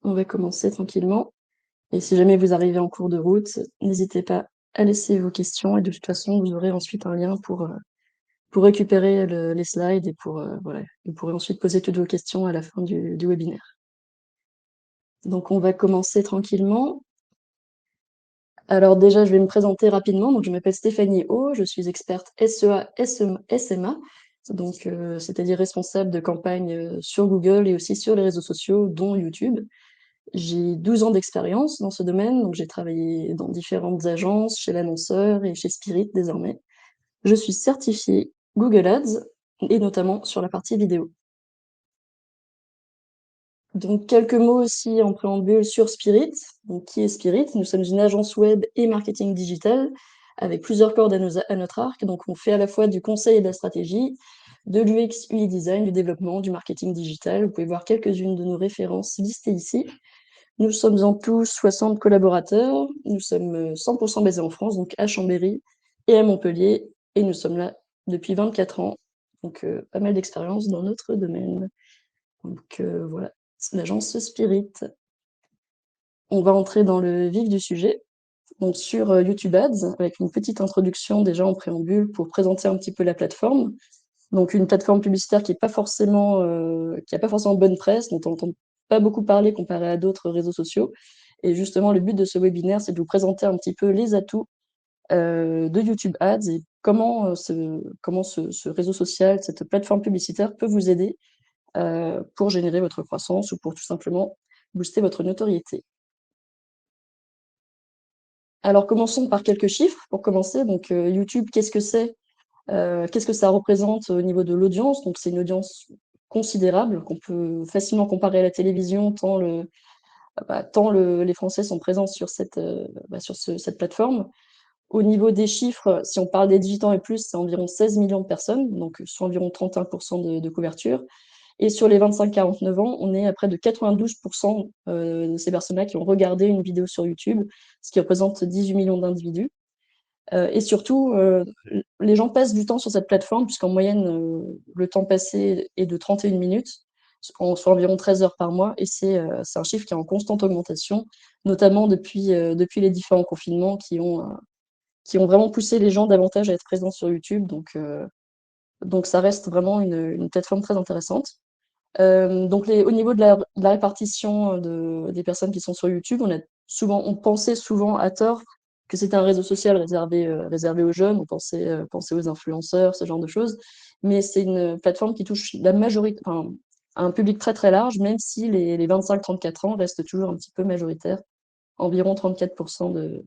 On va commencer tranquillement et si jamais vous arrivez en cours de route, n'hésitez pas à laisser vos questions et de toute façon, vous aurez ensuite un lien pour récupérer les slides et voilà, vous pourrez ensuite poser toutes vos questions à la fin du webinaire. Donc on va commencer tranquillement. Alors déjà, je vais me présenter rapidement. Donc je m'appelle Stéphanie O, je suis experte SEA, SMA, donc c'est-à-dire responsable de campagne, sur Google et aussi sur les réseaux sociaux, dont YouTube. J'ai 12 ans d'expérience dans ce domaine, donc j'ai travaillé dans différentes agences, chez l'annonceur et chez Spirit désormais. Je suis certifiée Google Ads et notamment sur la partie vidéo. Donc quelques mots aussi en préambule sur Spirit. Donc qui est Spirit? Nous sommes une agence web et marketing digital avec plusieurs cordes à notre arc. Donc on fait à la fois du conseil et de la stratégie, de l'UX, UI design, du développement, du marketing digital. Vous pouvez voir quelques-unes de nos références listées ici. Nous sommes en tout 60 collaborateurs. Nous sommes 100% basés en France, donc à Chambéry et à Montpellier. Et nous sommes là depuis 24 ans. Donc pas mal d'expérience dans notre domaine. Donc voilà, c'est l'agence Spirit. On va entrer dans le vif du sujet. Donc sur YouTube Ads, avec une petite introduction déjà en préambule pour présenter un petit peu la plateforme. Donc une plateforme publicitaire qui n'a pas forcément bonne presse, dont on n'entend pas beaucoup parler comparé à d'autres réseaux sociaux. Et justement, le but de ce webinaire, c'est de vous présenter un petit peu les atouts de YouTube Ads et comment ce réseau social, cette plateforme publicitaire peut vous aider pour générer votre croissance ou pour tout simplement booster votre notoriété. Alors commençons par quelques chiffres pour commencer. Donc YouTube, qu'est-ce que c'est? Qu'est-ce que ça représente au niveau de l'audience? Donc c'est une audience considérable qu'on peut facilement comparer à la télévision tant les Français sont présents sur cette plateforme. Au niveau des chiffres, si on parle des 18 ans et plus, c'est environ 16 millions de personnes, donc soit environ 31% de couverture. Et sur les 25-49 ans, on est à près de 92% de ces personnes-là qui ont regardé une vidéo sur YouTube, ce qui représente 18 millions d'individus. Et surtout, les gens passent du temps sur cette plateforme, puisqu'en moyenne, le temps passé est de 31 minutes, soit environ 13 heures par mois, et c'est un chiffre qui est en constante augmentation, notamment depuis les différents confinements qui ont vraiment poussé les gens davantage à être présents sur YouTube. Donc ça reste vraiment une plateforme très intéressante. Donc au niveau de la répartition des personnes qui sont sur YouTube, on pensait souvent à tort que c'était un réseau social réservé aux jeunes, on pensait aux influenceurs, ce genre de choses. Mais c'est une plateforme qui touche la majorité, enfin, un public très très large, même si les 25-34 ans restent toujours un petit peu majoritaires, environ 34%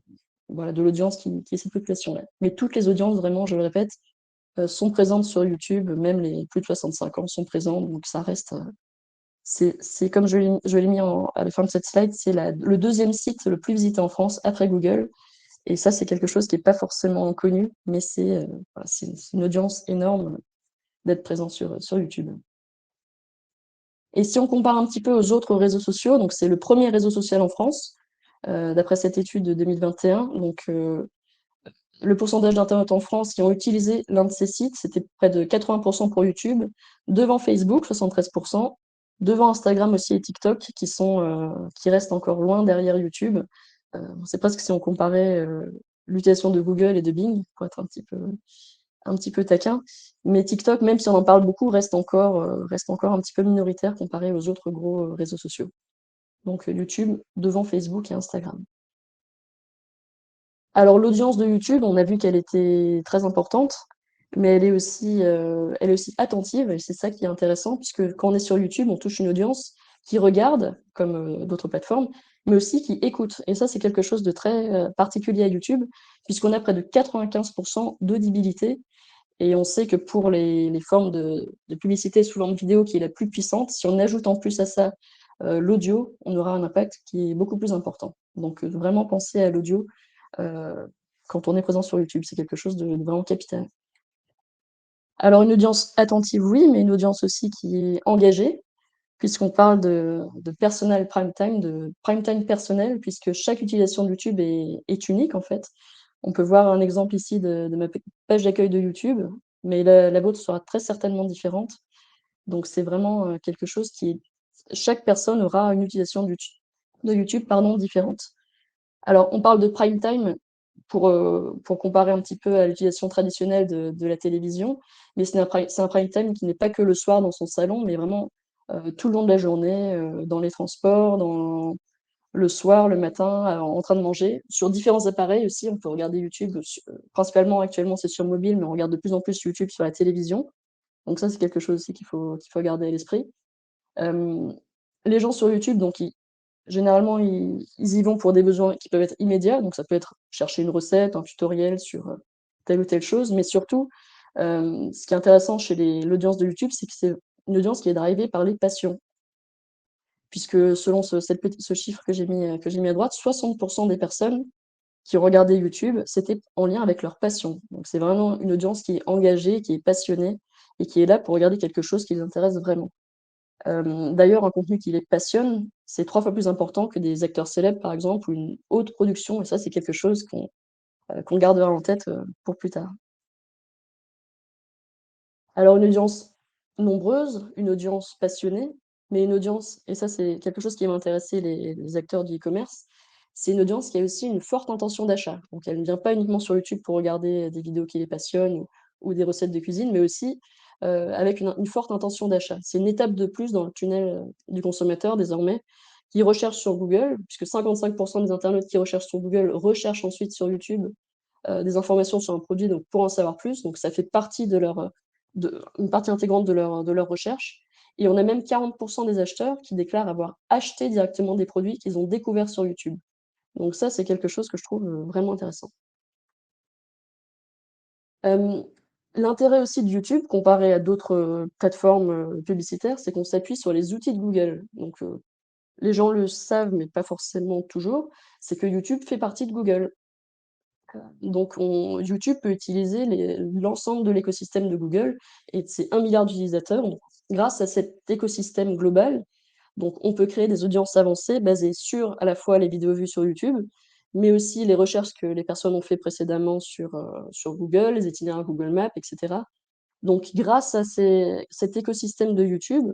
voilà, de l'audience qui est cette population-là. Mais toutes les audiences, vraiment, je le répète, sont présentes sur YouTube, même les plus de 65 ans sont présents, donc ça reste, c'est comme je l'ai mis à la fin de cette slide, c'est le deuxième site le plus visité en France après Google. Et ça, c'est quelque chose qui n'est pas forcément connu, mais voilà, c'est une audience énorme d'être présent sur YouTube. Et si on compare un petit peu aux autres réseaux sociaux, donc c'est le premier réseau social en France, d'après cette étude de 2021. Donc le pourcentage d'internautes en France qui ont utilisé l'un de ces sites, c'était près de 80% pour YouTube, devant Facebook, 73%, devant Instagram aussi et TikTok, qui restent encore loin derrière YouTube. C'est presque si on comparait l'utilisation de Google et de Bing, pour être un petit peu taquin. Mais TikTok, même si on en parle beaucoup, reste encore un petit peu minoritaire comparé aux autres gros réseaux sociaux. Donc YouTube devant Facebook et Instagram. Alors l'audience de YouTube, on a vu qu'elle était très importante, mais elle est aussi attentive, et c'est ça qui est intéressant, puisque quand on est sur YouTube, on touche une audience qui regarde, comme d'autres plateformes, mais aussi qui écoute. Et ça, c'est quelque chose de très particulier à YouTube, puisqu'on a près de 95% d'audibilité, et on sait que pour les formes de publicité sous forme vidéo qui est la plus puissante, si on ajoute en plus à ça l'audio, on aura un impact qui est beaucoup plus important. Donc vraiment penser à l'audio euh, quand on est présent sur YouTube. C'est quelque chose de vraiment capital. Alors une audience attentive, oui, mais une audience aussi qui est engagée, puisqu'on parle de personal prime time, de prime time personnel, puisque chaque utilisation de YouTube est unique en fait. On peut voir un exemple ici de ma page d'accueil de YouTube, mais la vôtre sera très certainement différente. Donc c'est vraiment quelque chose qui est... Chaque personne aura une utilisation YouTube, pardon, différentes. Alors, on parle de prime time pour comparer un petit peu à l'utilisation traditionnelle de la télévision, mais c'est un prime time qui n'est pas que le soir dans son salon, mais vraiment tout le long de la journée, dans les transports, le soir, le matin, en train de manger. Sur différents appareils aussi, on peut regarder YouTube, principalement actuellement c'est sur mobile, mais on regarde de plus en plus YouTube sur la télévision. Donc ça, c'est quelque chose aussi qu'il faut garder à l'esprit. Euh, les gens sur YouTube, généralement, ils y vont pour des besoins qui peuvent être immédiats, donc ça peut être chercher une recette, un tutoriel sur telle ou telle chose, mais surtout, ce qui est intéressant chez l'audience de YouTube, c'est que c'est une audience qui est drivée par les passions, puisque selon ce chiffre que j'ai mis à droite, 60% des personnes qui ont regardé YouTube, c'était en lien avec leur passion. Donc c'est vraiment une audience qui est engagée, qui est passionnée et qui est là pour regarder quelque chose qui les intéresse vraiment. D'ailleurs, un contenu qui les passionne, c'est 3 fois plus important que des acteurs célèbres, par exemple, ou une haute production et ça, c'est quelque chose qu'on gardera en tête, pour plus tard. Alors une audience nombreuse, une audience passionnée, mais une audience et ça, c'est quelque chose qui va intéresser les acteurs du e-commerce, c'est une audience qui a aussi une forte intention d'achat. Donc elle ne vient pas uniquement sur YouTube pour regarder des vidéos qui les passionnent ou des recettes de cuisine, mais aussi, avec une forte intention d'achat. C'est une étape de plus dans le tunnel, du consommateur désormais, qui recherche sur Google, puisque 55 des internautes qui recherchent sur Google recherchent ensuite sur YouTube des informations sur un produit, donc pour en savoir plus. Donc ça fait partie une partie intégrante de leur recherche. Et on a même 40 des acheteurs qui déclarent avoir acheté directement des produits qu'ils ont découverts sur YouTube. Donc ça, c'est quelque chose que je trouve vraiment intéressant. Hem, L'intérêt aussi de YouTube, comparé à d'autres plateformes publicitaires, c'est qu'on s'appuie sur les outils de Google. Donc les gens le savent, mais pas forcément toujours, c'est que YouTube fait partie de Google. Donc YouTube peut utiliser l'ensemble de l'écosystème de Google et de ses 1 milliard d'utilisateurs. Donc grâce à cet écosystème global, donc on peut créer des audiences avancées basées sur, à la fois, les vidéos vues sur YouTube, mais aussi les recherches que les personnes ont fait précédemment sur Google, les itinéraires Google Maps et cetera. Donc grâce à cet écosystème de YouTube,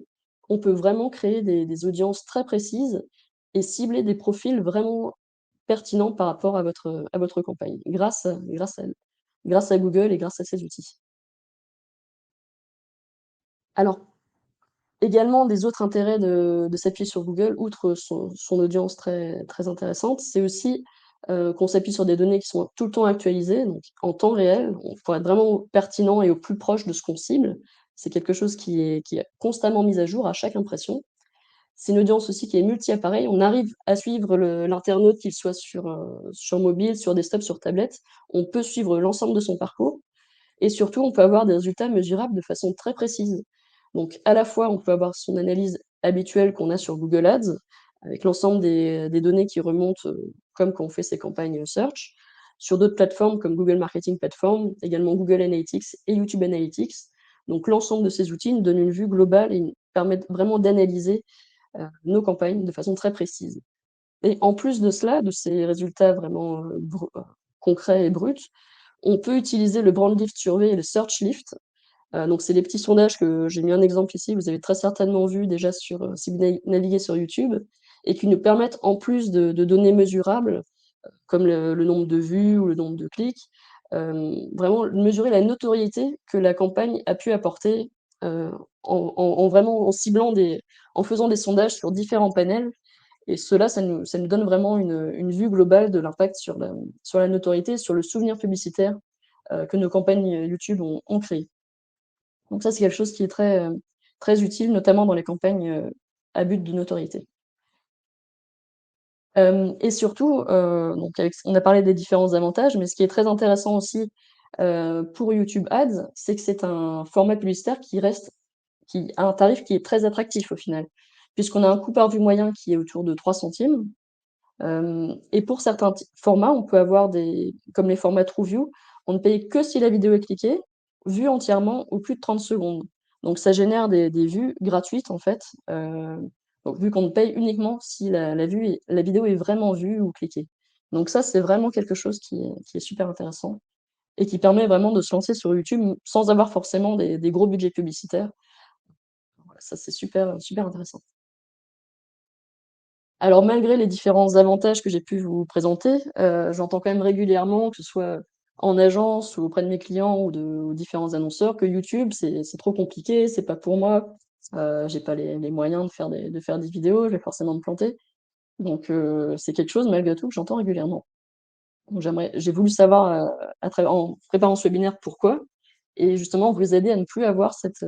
on peut vraiment créer des audiences très précises et cibler des profils vraiment pertinents par rapport à votre campagne, grâce à Google et grâce à ces outils. Alors, également des autres intérêts de s'appuyer sur Google, outre son audience très très intéressante, c'est aussi, qu'on s'appuie sur des données qui sont tout le temps actualisées, donc en temps réel, pour être vraiment pertinent et au plus proche de ce qu'on cible. C'est quelque chose qui est constamment mis à jour à chaque impression. C'est une audience aussi qui est multi-appareil. On arrive à suivre l'internaute, qu'il soit sur mobile, sur desktop, sur tablette. On peut suivre l'ensemble de son parcours et surtout, on peut avoir des résultats mesurables de façon très précise. Donc à la fois, on peut avoir son analyse habituelle qu'on a sur Google Ads, avec l'ensemble des données qui remontent, comme quand on fait ses campagnes search, sur d'autres plateformes comme Google Marketing Platform, également Google Analytics et YouTube Analytics. Donc l'ensemble de ces outils nous donnent une vue globale et nous permettent vraiment d'analyser, nos campagnes de façon très précise. Et en plus de cela, de ces résultats vraiment, concrets et bruts, on peut utiliser le brand lift survey et le search lift. Donc c'est des petits sondages que j'ai mis un exemple ici, vous avez très certainement vu déjà si vous naviguez sur YouTube et qui nous permettent, en plus de données mesurables, comme le nombre de vues ou le nombre de clics, vraiment mesurer la notoriété que la campagne a pu apporter, heu, en vraiment en faisant des sondages sur différents panels et cela, ça nous donne vraiment une vue globale de l'impact sur la notoriété, sur le souvenir publicitaire, que nos campagnes YouTube ont créé. Donc ça, c'est quelque chose qui est très utile, notamment dans les campagnes, à but de notoriété. Et surtout, donc on a parlé des différents avantages, mais ce qui est très intéressant aussi, pour YouTube Ads, c'est que c'est un format publicitaire qui a un tarif qui est très attractif au final, puisqu'on a un coût par vue moyen qui est autour de 3 centimes. Et pour certains formats, on peut avoir comme les formats TrueView, on ne paye que si la vidéo est cliquée, vue entièrement ou plus de 30 secondes. Donc ça génère des vues gratuites en fait, donc vu qu'on ne paye uniquement si la vidéo est vraiment vue ou cliquée. Donc ça, c'est vraiment quelque chose qui est super intéressant et qui permet vraiment de se lancer sur YouTube sans avoir forcément des gros budgets publicitaires. Voilà, ça c'est super, super intéressant. Alors malgré les différents avantages que j'ai pu vous présenter, j'entends quand même régulièrement, que ce soit en agence ou auprès de mes clients ou différents annonceurs, que YouTube, c'est trop compliqué, c'est pas pour moi, j'ai pas les moyens de faire des vidéos, je vais forcément me planter. Donc c'est quelque chose malgré tout que j'entends régulièrement. Donc j'ai voulu savoir, à travers en préparant ce webinaire pourquoi et justement vous aider à ne plus avoir cette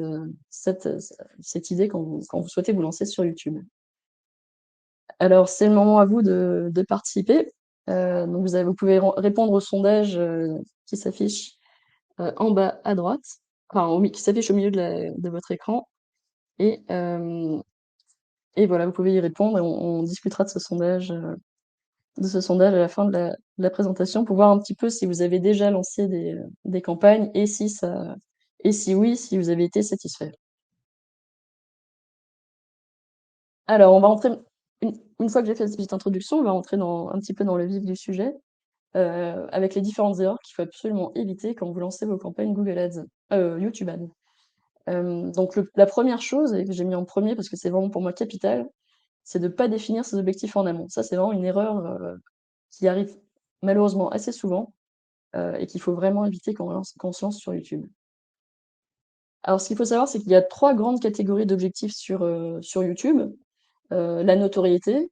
idée quand vous souhaitez vous lancer sur YouTube. Alors, c'est le moment à vous de participer. Donc vous pouvez répondre au sondage, qui s'affiche, en bas à droite, enfin qui s'affiche au milieu de votre écran et voilà, vous pouvez y répondre et on discutera de ce sondage à la fin de la présentation pour voir un petit peu si vous avez déjà lancé des campagnes et si oui, si vous avez été satisfait. Alors on va entrer une fois que j'ai fait cette petite introduction, on va rentrer un petit peu dans le vif du sujet. Avec les différentes erreurs qu'il faut absolument éviter quand vous lancez vos campagnes Google Ads, YouTube Ads. Donc la première chose et que j'ai mis en premier parce que c'est vraiment pour moi capital, c'est de ne pas définir ses objectifs en amont. Ça, c'est vraiment une erreur, qui arrive malheureusement assez souvent, et qu'il faut vraiment éviter quand on se lance sur YouTube. Alors ce qu'il faut savoir, c'est qu'il y a 3 grandes catégories d'objectifs sur YouTube. La notoriété,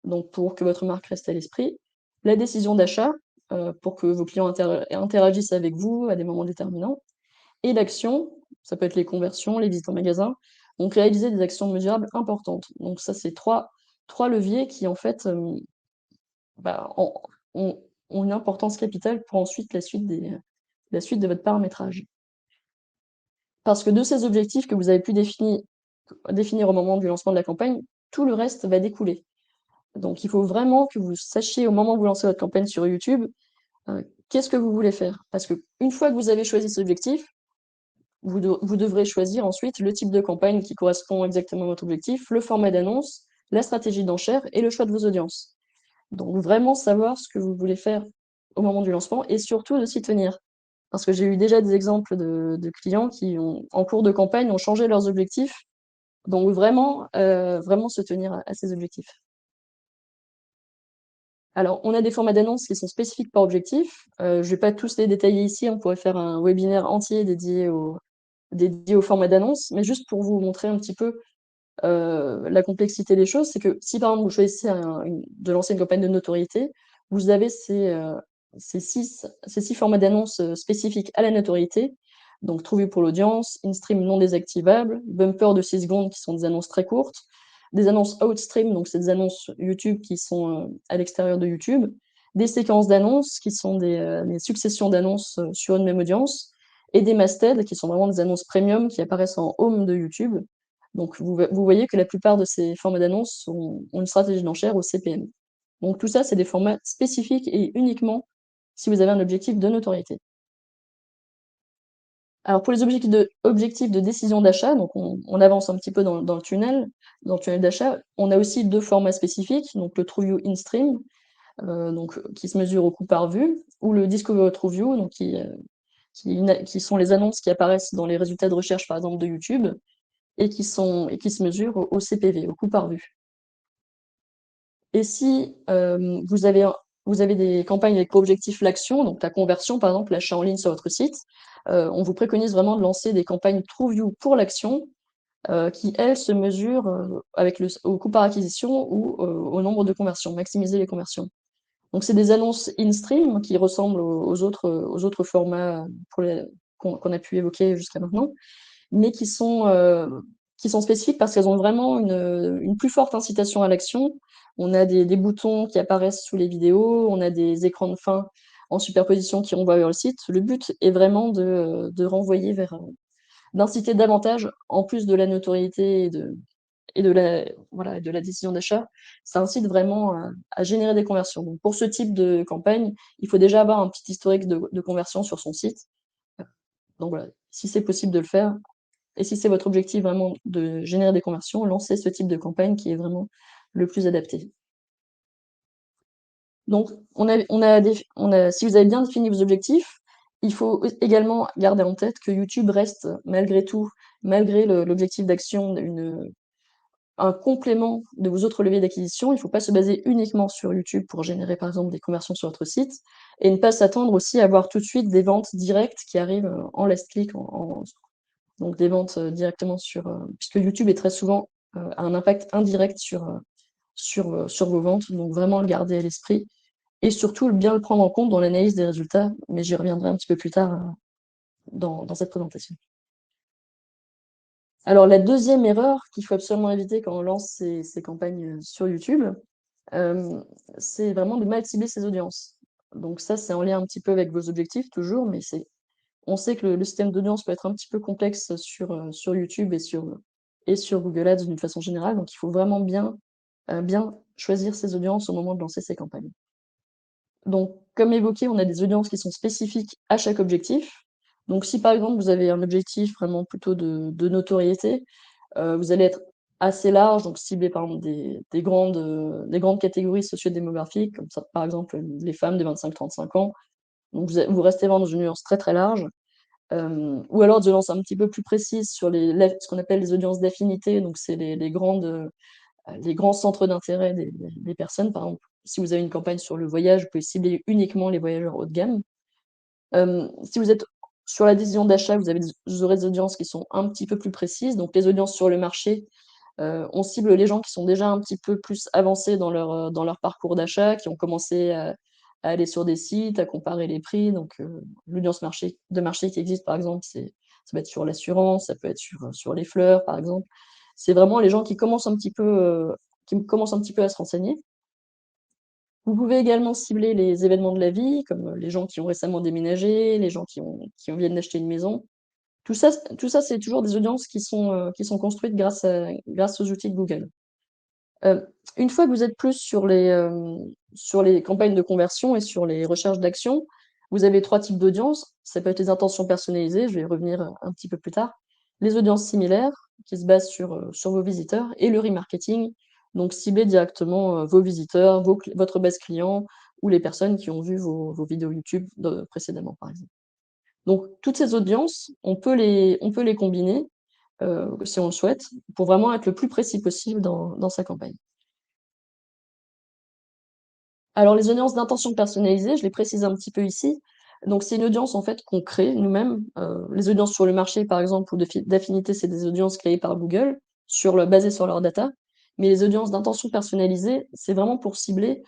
donc pour que votre marque reste à l'esprit, la décision d'achat, pour que vos clients interagissent avec vous à des moments déterminants et l'action, ça peut être les conversions, les visites en magasin, donc réaliser des actions mesurables importantes. Donc ça, c'est trois leviers qui en fait, bah, ont une importance capitale pour ensuite la suite de votre paramétrage. Parce que de ces objectifs que vous avez pu définir au moment du lancement de la campagne, tout le reste va découler. Donc il faut vraiment que vous sachiez au moment où vous lancez votre campagne sur YouTube, qu'est-ce que vous voulez faire? Parce qu'une fois que vous avez choisi cet objectif, vous devrez choisir ensuite le type de campagne qui correspond exactement à votre objectif, le format d'annonce, la stratégie d'enchère et le choix de vos audiences. Donc vraiment savoir ce que vous voulez faire au moment du lancement et surtout de s'y tenir. Parce que j'ai eu déjà des exemples de clients qui en cours de campagne, ont changé leurs objectifs. Donc vraiment se tenir à ces objectifs. Alors, on a des formats d'annonces qui sont spécifiques par objectif. Je vais pas tous les détailler ici, on pourrait faire un webinaire entier dédié au format d'annonce, mais juste pour vous montrer un petit peu, la complexité des choses, c'est que si, par exemple, vous choisissez de lancer une campagne de notoriété, vous avez ces six formats d'annonces, spécifiques à la notoriété. Donc True View pour l'audience, In-Stream non désactivable, Bumper de 6 secondes qui sont des annonces très courtes, des annonces Outstream, donc c'est des annonces YouTube qui sont, à l'extérieur de YouTube, des séquences d'annonces qui sont des successions d'annonces, sur une même audience et des mastheads qui sont vraiment des annonces premium qui apparaissent en home de YouTube. Donc vous voyez que la plupart de ces formats d'annonces ont une stratégie d'enchère au CPM. Donc tout ça, c'est des formats spécifiques et uniquement si vous avez un objectif de notoriété. Alors pour les objectifs de décision d'achat, donc on avance un petit peu dans le tunnel d'achat, on a aussi 2 formats spécifiques, donc le TrueView InStream, donc qui se mesure au coût par vue, ou le Discover TrueView, donc qui sont les annonces qui apparaissent dans les résultats de recherche, par exemple, de YouTube et qui se mesurent au CPV, au coût par vue. Et si, vous avez des campagnes avec pour objectif l'action, donc la conversion, par exemple, l'achat en ligne sur votre site, on vous préconise vraiment de lancer des campagnes TrueView pour l'action, qui, elles, se mesurent, au coût par acquisition ou, au nombre de conversions, maximiser les conversions. Donc c'est des annonces in-stream qui ressemblent aux autres formats qu'on a pu évoquer jusqu'à maintenant, mais qui sont spécifiques parce qu'elles ont vraiment une plus forte incitation à l'action. On a des boutons qui apparaissent sous les vidéos, on a des écrans de fin en superposition qui renvoient vers le site. Le but est vraiment de renvoyer d'inciter davantage, en plus de la notoriété et de la décision d'achat, ça incite vraiment à générer des conversions. Donc pour ce type de campagne, il faut déjà avoir un petit historique de conversion sur son site. Donc voilà, si c'est possible de le faire, et si c'est votre objectif vraiment de générer des conversions, lancez ce type de campagne qui est vraiment le plus adapté. Donc si vous avez bien défini vos objectifs, il faut également garder en tête que YouTube reste malgré tout, malgré l'objectif d'action un complément de vos autres leviers d'acquisition. Il ne faut pas se baser uniquement sur YouTube pour générer, par exemple, des conversions sur votre site et ne pas s'attendre aussi à avoir tout de suite des ventes directes qui arrivent, en last click, donc des ventes, directement puisque YouTube est très souvent, a un impact indirect sur vos ventes, donc vraiment le garder à l'esprit et surtout bien le prendre en compte dans l'analyse des résultats, mais j'y reviendrai un petit peu plus tard, dans cette présentation. Alors la deuxième erreur qu'il faut absolument éviter quand on lance ces campagnes, sur YouTube, hem, c'est vraiment de mal cibler ses audiences. Donc ça, c'est en lien un petit peu avec vos objectifs toujours, mais on sait que le système d'audience peut être un petit peu complexe sur YouTube et sur Google Ads d'une façon générale, donc il faut vraiment bien choisir ses audiences au moment de lancer ses campagnes. Donc, comme évoqué, on a des audiences qui sont spécifiques à chaque objectif. Donc, si par exemple vous avez un objectif vraiment plutôt de notoriété, vous allez être assez large, donc cibler par exemple des grandes catégories socio-démographiques, comme ça, par exemple, les femmes de 25-35 ans. Donc vous restez vraiment dans une nuance très, très large. Ou alors des audiences un petit peu plus précises sur ce qu'on appelle les audiences d'affinité, donc c'est les grands centres d'intérêt des personnes. Par exemple, si vous avez une campagne sur le voyage, vous pouvez cibler uniquement les voyageurs haut de gamme. Si vous êtes sur la décision d'achat, vous aurez des audiences qui sont un petit peu plus précises. Donc les audiences sur le marché, on cible les gens qui sont déjà un petit peu plus avancés dans leur parcours d'achat, qui ont commencé à aller sur des sites, à comparer les prix. Donc l'audience marché qui existe, par exemple, ça peut être sur l'assurance, ça peut être sur les fleurs, par exemple. C'est vraiment les gens qui commencent un petit peu à se renseigner. Vous pouvez également cibler les événements de la vie, comme, les gens qui ont récemment déménagé, les gens qui viennent d'acheter une maison. Tout ça, c'est toujours des audiences qui sont construites grâce aux outils de Google. Heu, une fois que vous êtes plus sur les campagnes de conversion et sur les recherches d'actions, vous avez 3 types d'audiences. Ça peut être les intentions personnalisées, je vais y revenir, un petit peu plus tard. Les audiences similaires, qui se basent sur vos visiteurs et le remarketing, donc cibler directement, vos visiteurs, votre base client ou les personnes qui ont vu vos vidéos YouTube précédemment, par exemple. Donc toutes ces audiences, on peut les combiner, si on le souhaite, pour vraiment être le plus précis possible dans sa campagne. Alors les audiences d'intention personnalisée, je les précise un petit peu ici. Donc c'est une audience en fait qu'on crée nous-mêmes. Les audiences sur le marché par exemple ou d'affinité, c'est des audiences créées par Google basées sur leur data. Mais les audiences d'intention personnalisée, c'est vraiment pour cibler,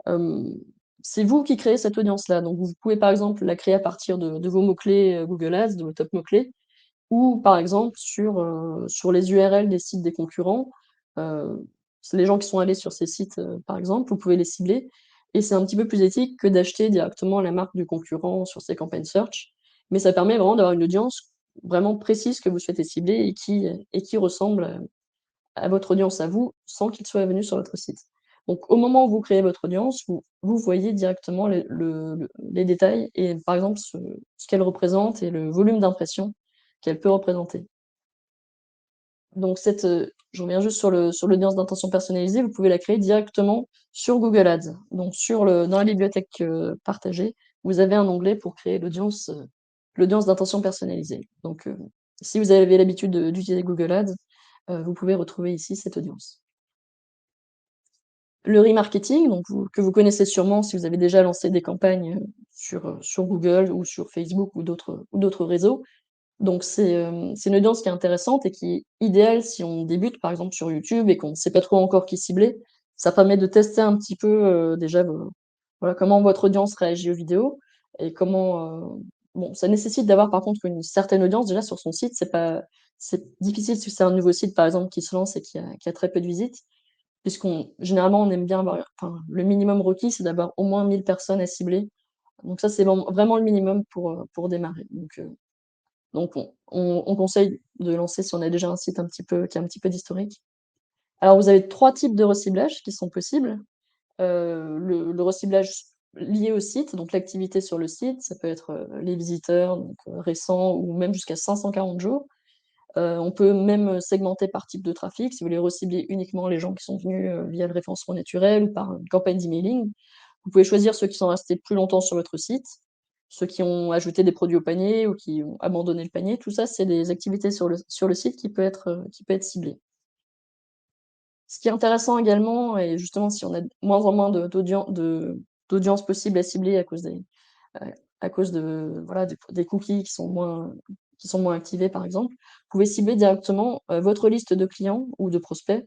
hem, c'est vous qui créez cette audience-là. Donc vous pouvez par exemple la créer à partir de vos mots-clés, Google Ads, de vos top mots-clés ou par exemple sur les URL des sites des concurrents, c'est les gens qui sont allés sur ces sites, par exemple, vous pouvez les cibler et c'est un petit peu plus éthique que d'acheter directement la marque du concurrent sur ces campagnes search. Mais ça permet vraiment d'avoir une audience vraiment précise que vous souhaitez cibler et qui ressemble, à votre audience à vous, sans qu'ils soient venus sur votre site. Donc au moment où vous créez votre audience, vous voyez directement les détails et par exemple ce qu'elle représente et le volume d'impressions qu'elle peut représenter. Donc je reviens juste sur l'audience d'intention personnalisée, vous pouvez la créer directement sur Google Ads. Donc dans la bibliothèque, partagée, vous avez un onglet pour créer l'audience d'intention personnalisée. Donc si vous avez l'habitude d'utiliser Google Ads, vous pouvez retrouver ici cette audience. Le remarketing, donc que vous connaissez sûrement si vous avez déjà lancé des campagnes, sur Google ou sur Facebook ou d'autres réseaux. Donc c'est une audience qui est intéressante et qui est idéale si on débute, par exemple, sur YouTube et qu'on ne sait pas trop encore qui cibler. Ça permet de tester un petit peu, déjà voilà, comment votre audience réagit aux vidéos et bon, ça nécessite d'avoir par contre une certaine audience déjà sur son site. C'est difficile si c'est un nouveau site, par exemple, qui se lance et qui a très peu de visites, généralement, on aime bien avoir enfin, le minimum requis, c'est d'avoir au moins 1000 personnes à cibler. Donc ça, c'est vraiment le minimum pour démarrer. Donc on conseille de lancer si on a déjà un site qui a un petit peu d'historique. Alors vous avez 3 types de reciblage qui sont possibles. Le reciblage lié au site, donc l'activité sur le site, ça peut être, les visiteurs, donc récents ou même jusqu'à 540 jours. On peut même, segmenter par type de trafic. Si vous voulez recibler uniquement les gens qui sont venus, via le référencement naturel ou par une campagne d'emailing, vous pouvez choisir ceux qui sont restés plus longtemps sur votre site, ceux qui ont ajouté des produits au panier ou qui ont abandonné le panier. Tout ça, c'est des activités sur le site qui peut être ciblées. Ce qui est intéressant également et justement si on a de moins en moins d'audience possible à cibler heu, à cause de voilà, des cookies qui sont moins activés par exemple, vous pouvez cibler directement, votre liste de clients ou de prospects,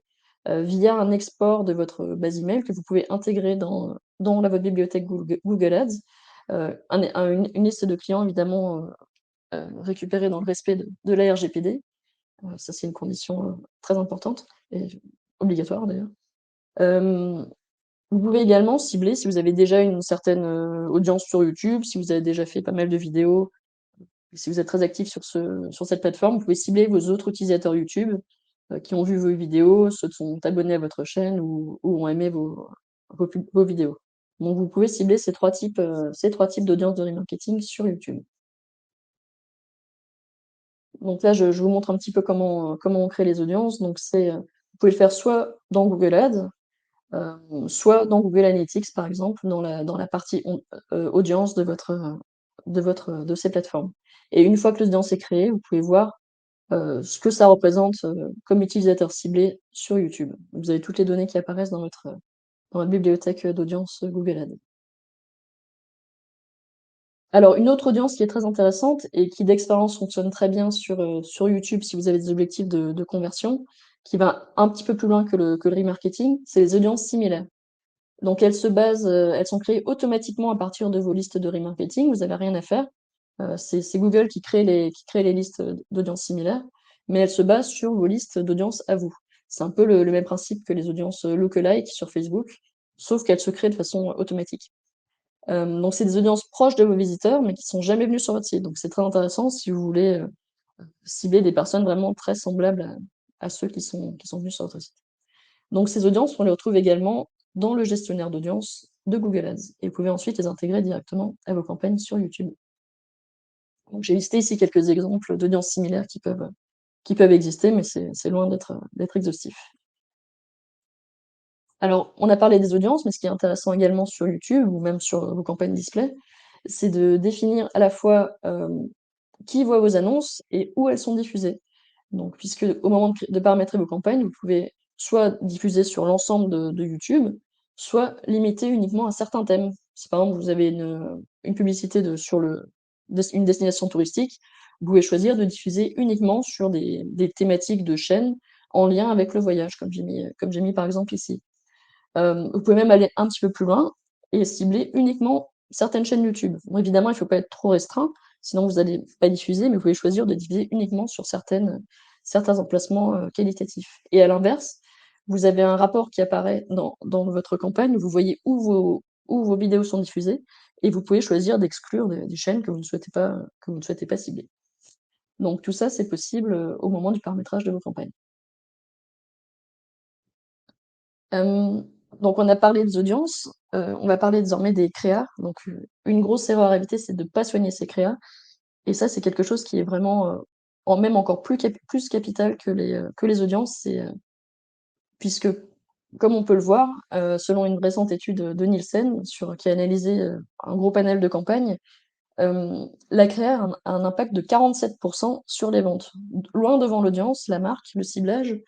via un export de votre base email que vous pouvez intégrer dans votre bibliothèque Google Ads. Une liste de clients évidemment, récupérée dans le respect de la RGPD. Ça c'est une condition, très importante et obligatoire d'ailleurs. Hem, Vous pouvez également cibler si vous avez déjà une certaine, audience sur YouTube, si vous avez déjà fait pas mal de vidéos, si vous êtes très actif sur cette plateforme, vous pouvez cibler vos autres utilisateurs YouTube, qui ont vu vos vidéos, ceux qui sont abonnés à votre chaîne ou ont aimé vos vidéos. Donc vous pouvez cibler ces 3 types d'audience de remarketing sur YouTube. Donc là, je vous montre un petit peu comment on crée les audiences. Donc vous pouvez le faire soit dans Google Ads, soit dans Google Analytics, par exemple, dans la partie audience de ces plateformes. Et une fois que l'audience est créée, vous pouvez voir, ce que ça représente, comme utilisateur ciblé sur YouTube. Vous avez toutes les données qui apparaissent dans votre bibliothèque, d'audience, Google Ads. Alors une autre audience qui est très intéressante et qui d'expérience fonctionne très bien sur YouTube si vous avez des objectifs de conversion, qui va un petit peu plus loin que le remarketing, c'est les audiences similaires. Donc elles sont créées automatiquement à partir de vos listes de remarketing, vous avez rien à faire. C'est Google qui crée les listes, d'audiences similaires, mais elles se basent sur vos listes d'audience à vous. C'est un peu le même principe que les audiences, lookalike sur Facebook, sauf qu'elles se créent de façon automatique. Donc c'est des audiences proches de vos visiteurs, mais qui sont jamais venus sur votre site. Donc c'est très intéressant si vous voulez, cibler des personnes vraiment très semblables à ceux qui sont venus sur votre site. Donc ces audiences, on les retrouve également dans le gestionnaire d'audience de Google Ads et vous pouvez ensuite les intégrer directement à vos campagnes sur YouTube. Donc j'ai listé ici quelques exemples d'audiences similaires qui peuvent exister, mais c'est loin d'être exhaustif. Alors, on a parlé des audiences, mais ce qui est intéressant également sur YouTube ou même sur vos campagnes display, c'est de définir à la fois, qui voit vos annonces et où elles sont diffusées. Donc puisque au moment de paramétrer vos campagnes, vous pouvez soit diffuser sur l'ensemble de YouTube, soit limiter uniquement à certains thèmes. Si par exemple vous avez une publicité une destination touristique, vous pouvez choisir de diffuser uniquement sur des thématiques de chaînes en lien avec le voyage, comme j'ai mis par exemple ici. Vous pouvez même aller un petit peu plus loin et cibler uniquement certaines chaînes YouTube. Bon évidemment, il ne faut pas être trop restreint, sinon vous allez pas diffuser, mais vous pouvez choisir de diffuser uniquement sur certains emplacements, qualitatifs. Et à l'inverse, vous avez un rapport qui apparaît dans votre campagne, où vous voyez où vos vidéos sont diffusées et vous pouvez choisir d'exclure des chaînes que vous ne souhaitez pas cibler. Donc tout ça, c'est possible, au moment du paramétrage de vos campagnes. Hem, donc on a parlé des audiences, on va parler désormais des créas. Donc, une grosse erreur à éviter, c'est de ne pas soigner ses créas et ça, c'est quelque chose qui est vraiment, même encore plus capital que les audiences. Puisque comme on peut le voir, selon une récente étude, de Nielsen qui a analysé, un gros panel de campagnes, la créa a un impact de 47 sur les ventes, loin devant l'audience, la marque, le ciblage,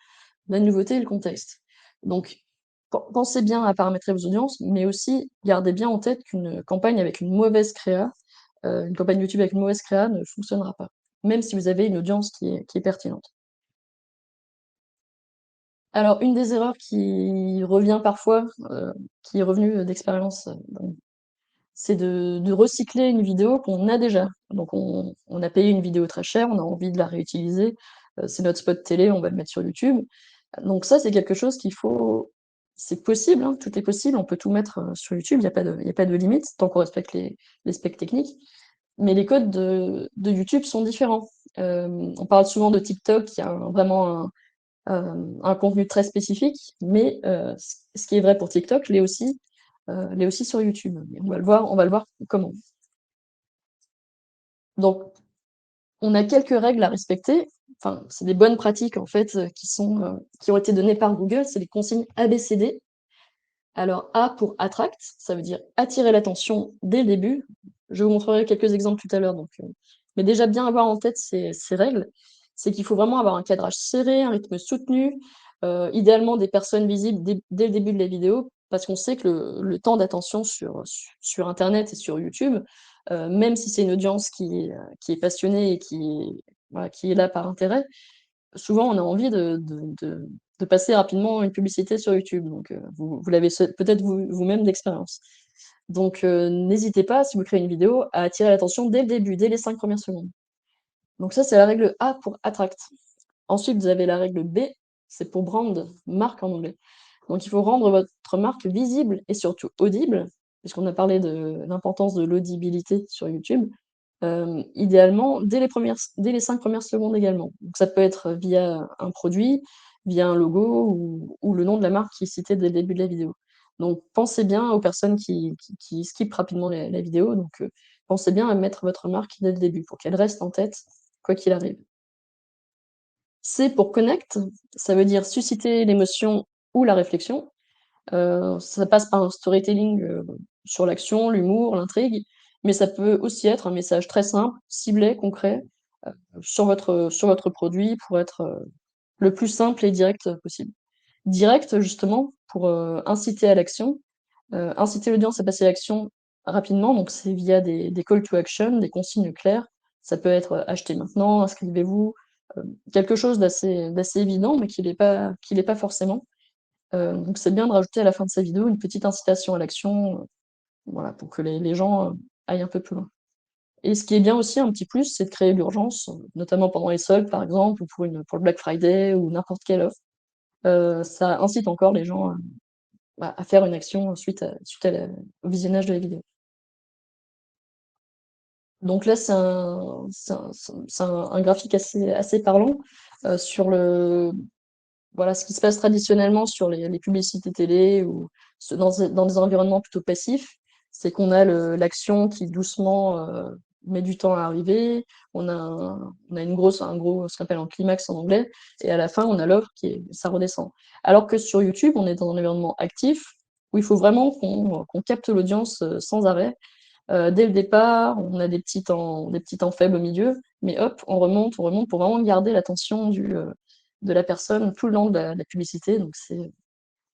la nouveauté et le contexte. Donc, pensez bien à paramétrer vos audiences, mais aussi gardez bien en tête qu'une campagne avec une mauvaise créa, une campagne YouTube avec une mauvaise créa ne fonctionnera pas, même si vous avez une audience qui est pertinente. Alors, une des erreurs qui revient parfois, qui est revenue, d'expérience, c'est de recycler une vidéo qu'on a déjà. Donc on a payé une vidéo très chère, on a envie de la réutiliser, c'est notre spot télé, on va le mettre sur YouTube. Donc ça, c'est quelque chose c'est possible, hein, tout est possible, on peut tout mettre, sur YouTube, il y a pas de limite, tant qu'on respecte les specs techniques. Mais les codes de YouTube sont différents. On parle souvent de TikTok qui a vraiment un contenu très spécifique, mais ce qui est vrai pour TikTok l'est aussi sur YouTube. Et on va le voir comment. Donc, on a quelques règles à respecter. Enfin, c'est des bonnes pratiques en fait qui ont été données par Google. C'est les consignes ABCD. Alors A pour attract, ça veut dire attirer l'attention dès le début. Je vous montrerai quelques exemples tout à l'heure. Mais déjà bien avoir en tête ces règles, c'est qu'il faut vraiment avoir un cadrage serré, un rythme soutenu, Idéalement des personnes visibles dès le début de la vidéo, parce qu'on sait que le temps d'attention sur internet et sur YouTube, même si c'est une audience qui est passionnée et voilà, qui est là par intérêt, souvent on a envie de passer rapidement une publicité sur YouTube. Donc, vous l'avez peut-être vous-même d'expérience. Donc, n'hésitez pas, si vous créez une vidéo, à attirer l'attention dès le début, dès les 5 premières secondes. Donc ça, c'est la règle A pour attract. Ensuite, vous avez la règle B, c'est pour brand, marque en anglais. Donc il faut rendre votre marque visible et surtout audible, puisqu'on a parlé de l'importance de l'audibilité sur YouTube. Idéalement, dès les 5 premières secondes également. Donc ça peut être via un produit, via un logo ou le nom de la marque qui est cité dès le début de la vidéo. Donc pensez bien aux personnes qui skippent rapidement la vidéo, donc pensez bien à mettre votre marque dès le début pour qu'elle reste en tête quoi qu'il arrive. C pour connect, ça veut dire susciter l'émotion ou la réflexion. Ça passe par un storytelling, sur l'action, l'humour, l'intrigue, mais ça peut aussi être un message très simple, ciblé, concret, sur votre produit pour être, le plus simple et direct possible. Direct justement pour, inciter à l'action, inciter l'audience à passer à l'action rapidement, donc c'est via des call to action, des consignes claires. Ça peut être, «Achetez maintenant», «Inscrivez-vous», quelque chose d'assez évident, mais qui l'est pas forcément. Donc c'est bien de rajouter à la fin de sa vidéo une petite incitation à l'action, voilà, pour que les gens, aillent un peu plus loin. Et ce qui est bien aussi, un petit plus, c'est de créer l'urgence, notamment pendant les soldes par exemple, ou pour le Black Friday ou n'importe quelle offre. Ça incite encore les gens, bah, à faire une action au visionnage de la vidéo. Donc là, c'est un graphique assez parlant, sur voilà, ce qui se passe traditionnellement sur les publicités télé ou dans des environnements plutôt passifs, c'est qu'on a l'action qui doucement met du temps à arriver. On a un gros, ce qu'on appelle un climax en anglais, et à la fin, on a l'offre ça redescend. Alors que sur YouTube, on est dans un environnement actif où il faut vraiment qu'on capte l'audience sans arrêt. Dès le départ, on a des petits temps faibles au milieu, mais hop, on remonte pour vraiment garder l'attention de la personne tout le long de la publicité. Donc c'est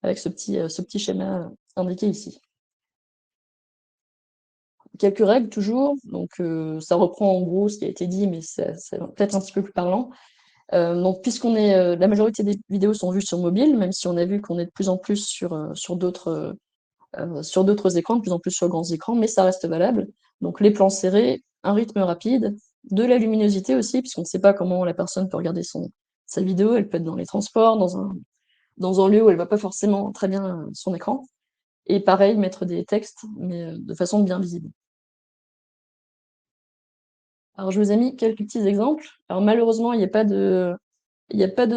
avec ce petit schéma indiqué ici. Quelques règles toujours, donc ça reprend en gros ce qui a été dit, mais c'est peut-être un petit peu plus parlant. Donc la majorité des vidéos sont vues sur mobile, même si on a vu qu'on est de plus en plus sur d'autres écrans, de plus en plus sur grands écrans, mais ça reste valable. Donc les plans serrés, un rythme rapide, de la luminosité aussi, puisqu'on ne sait pas comment la personne peut regarder sa vidéo, elle peut être dans les transports, dans un lieu où elle ne voit pas forcément très bien son écran. Et pareil, mettre des textes, mais de façon bien visible. Alors je vous ai mis quelques petits exemples. Alors malheureusement, il y a pas de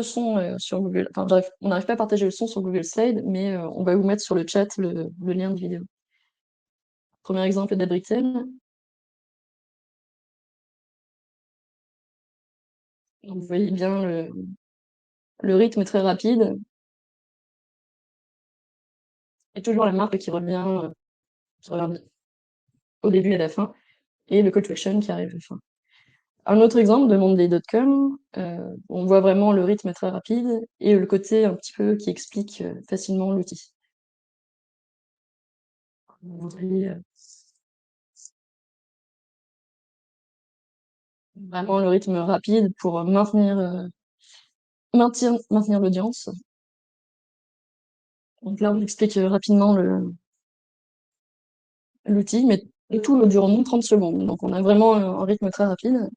son sur Google. Enfin, on n'arrive pas à partager le son sur Google Slide, mais on va vous mettre sur le chat le lien de vidéo. Premier exemple d'Abritel. Vous voyez bien le rythme très rapide et toujours la marque qui revient au début et à la fin, et le call to action qui arrive à la fin. Un autre exemple de monday.com, on voit vraiment le rythme très rapide et le côté un petit peu qui explique facilement l'outil. Vous voyez vraiment le rythme rapide pour maintenir l'audience. Donc là, on explique rapidement l'outil, mais et tout dure au moins 30 secondes. Donc on a vraiment un rythme très rapide.